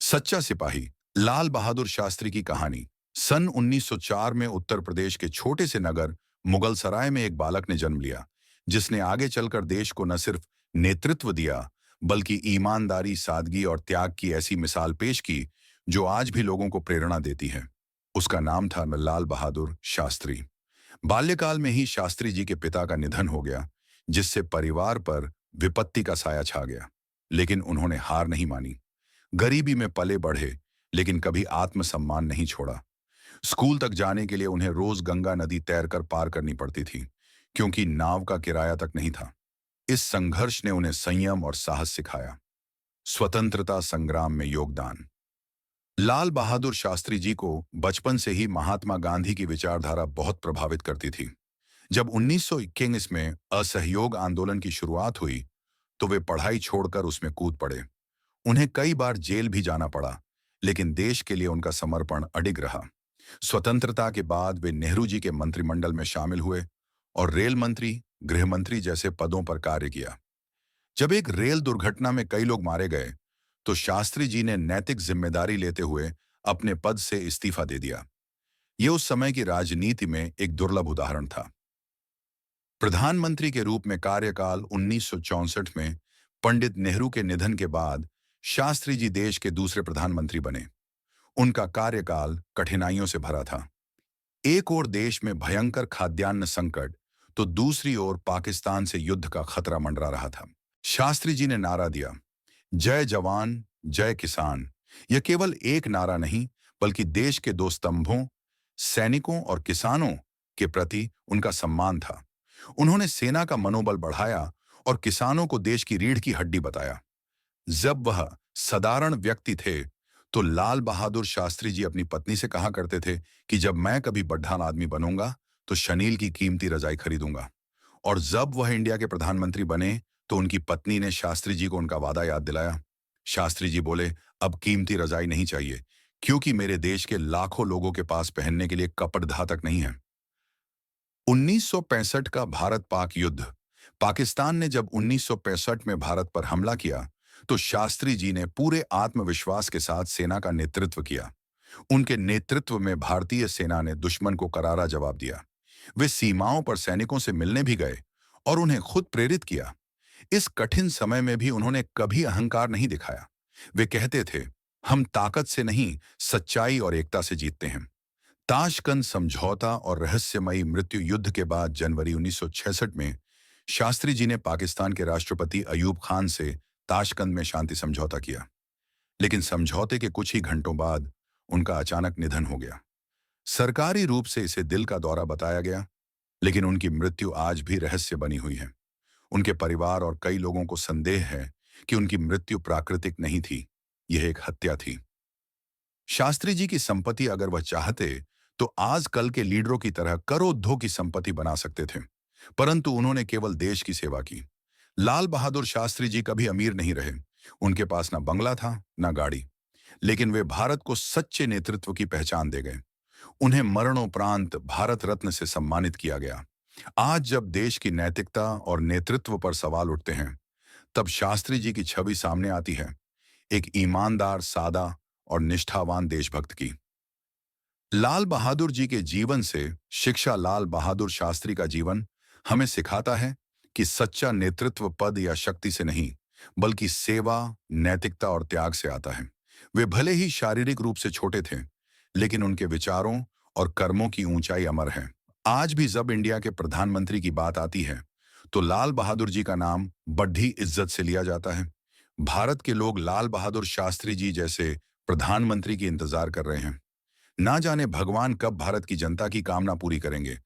सच्चा सिपाही लाल बहादुर शास्त्री की कहानी। सन 1904 में उत्तर प्रदेश के छोटे से नगर मुगल सराय में एक बालक ने जन्म लिया, जिसने आगे चलकर देश को न सिर्फ नेतृत्व दिया, बल्कि ईमानदारी, सादगी और त्याग की ऐसी मिसाल पेश की जो आज भी लोगों को प्रेरणा देती है। उसका नाम था लाल बहादुर शास्त्री। बाल्यकाल में ही शास्त्री जी के पिता का निधन हो गया, जिससे परिवार पर विपत्ति का साया छा गया। लेकिन उन्होंने हार नहीं मानी। गरीबी में पले बढ़े, लेकिन कभी आत्मसम्मान नहीं छोड़ा। स्कूल तक जाने के लिए उन्हें रोज गंगा नदी तैरकर पार करनी पड़ती थी, क्योंकि नाव का किराया तक नहीं था। इस संघर्ष ने उन्हें संयम और साहस सिखाया। स्वतंत्रता संग्राम में योगदान। लाल बहादुर शास्त्री जी को बचपन से ही महात्मा गांधी की विचारधारा बहुत प्रभावित करती थी। जब 1921 में असहयोग आंदोलन की शुरुआत हुई, तो वे पढ़ाई छोड़कर उसमें कूद पड़े। उन्हें कई बार जेल भी जाना पड़ा, लेकिन देश के लिए उनका समर्पण अडिग रहा। स्वतंत्रता के बाद वे नेहरू जी के मंत्रिमंडल में शामिल हुए और रेल मंत्री, गृह मंत्री जैसे पदों पर कार्य किया। जब एक रेल दुर्घटना में कई लोग मारे गए, तो शास्त्री जी ने नैतिक जिम्मेदारी लेते हुए अपने पद से इस्तीफा दे दिया। यह उस समय की राजनीति में एक दुर्लभ उदाहरण था। प्रधानमंत्री के रूप में कार्यकाल 1964 में पंडित नेहरू के निधन के बाद शास्त्री जी देश के दूसरे प्रधानमंत्री बने। उनका कार्यकाल कठिनाइयों से भरा था। एक ओर देश में भयंकर खाद्यान्न संकट, तो दूसरी ओर पाकिस्तान से युद्ध का खतरा मंडरा रहा था। शास्त्री जी ने नारा दिया, जय जवान जय किसान। यह केवल एक नारा नहीं, बल्कि देश के दो स्तंभों, सैनिकों और किसानों के प्रति उनका सम्मान था। उन्होंने सेना का मनोबल बढ़ाया और किसानों को देश की रीढ़ की हड्डी बताया। जब वह साधारण व्यक्ति थे, तो लाल बहादुर शास्त्री जी अपनी पत्नी से कहा करते थे कि जब मैं कभी बड़ा आदमी बनूंगा, तो शनील की कीमती रजाई खरीदूंगा। और जब वह इंडिया के प्रधानमंत्री बने, तो उनकी पत्नी ने शास्त्री जी को उनका वादा याद दिलाया। शास्त्री जी बोले, अब कीमती रजाई नहीं चाहिए, क्योंकि मेरे देश के लाखों लोगों के पास पहनने के लिए कपड़ा तक नहीं है। 1965 का भारत पाक युद्ध। पाकिस्तान ने जब 1965 में भारत पर हमला किया, तो शास्त्री जी ने पूरे आत्मविश्वास के साथ सेना का नेतृत्व किया। उनके नेतृत्व में भारतीय सेना ने दुश्मन को करारा जवाब दिया। वे सीमाओं पर सैनिकों से मिलने भी गए और उन्हें खुद प्रेरित किया। इस कठिन समय में भी उन्होंने कभी अहंकार नहीं दिखाया। वे कहते थे, हम ताकत से नहीं, सच्चाई और एकता से जीतते हैं। ताशकंद समझौता और रहस्यमयी मृत्यु युद्ध के बाद जनवरी 1966 में शास्त्री जी ने पाकिस्तान के राष्ट्रपति अयूब खान से ताशकंद में शांति समझौता किया। लेकिन समझौते के कुछ ही घंटों बाद उनका अचानक निधन हो गया। सरकारी रूप से इसे दिल का दौरा बताया गया, लेकिन उनकी मृत्यु आज भी रहस्य बनी हुई है। उनके परिवार और कई लोगों को संदेह है कि उनकी मृत्यु प्राकृतिक नहीं थी, यह एक हत्या थी। शास्त्री जी की संपत्ति अगर वह चाहते, तो आज कल के लीडरों की तरह करोड़ों की संपत्ति बना सकते थे, परंतु उन्होंने केवल देश की सेवा की। लाल बहादुर शास्त्री जी कभी अमीर नहीं रहे। उनके पास ना बंगला था, ना गाड़ी, लेकिन वे भारत को सच्चे नेतृत्व की पहचान दे गए। उन्हें मरणोपरांत भारत रत्न से सम्मानित किया गया। आज जब देश की नैतिकता और नेतृत्व पर सवाल उठते हैं, तब शास्त्री जी की छवि सामने आती है, एक ईमानदार, सादा और निष्ठावान देशभक्त की। लाल बहादुर जी के जीवन से शिक्षा। लाल बहादुर शास्त्री का जीवन हमें सिखाता है कि सच्चा नेतृत्व पद या शक्ति से नहीं, बल्कि सेवा, नैतिकता और त्याग से आता है। वे भले ही शारीरिक रूप से छोटे थे, लेकिन उनके विचारों और कर्मों की ऊंचाई अमर है। आज भी जब इंडिया के प्रधानमंत्री की बात आती है, तो लाल बहादुर जी का नाम बड़ी इज्जत से लिया जाता है। भारत के लोग लाल बहादुर शास्त्री जी जैसे प्रधानमंत्री की इंतजार कर रहे हैं। ना जाने भगवान कब भारत की जनता की कामना पूरी करेंगे।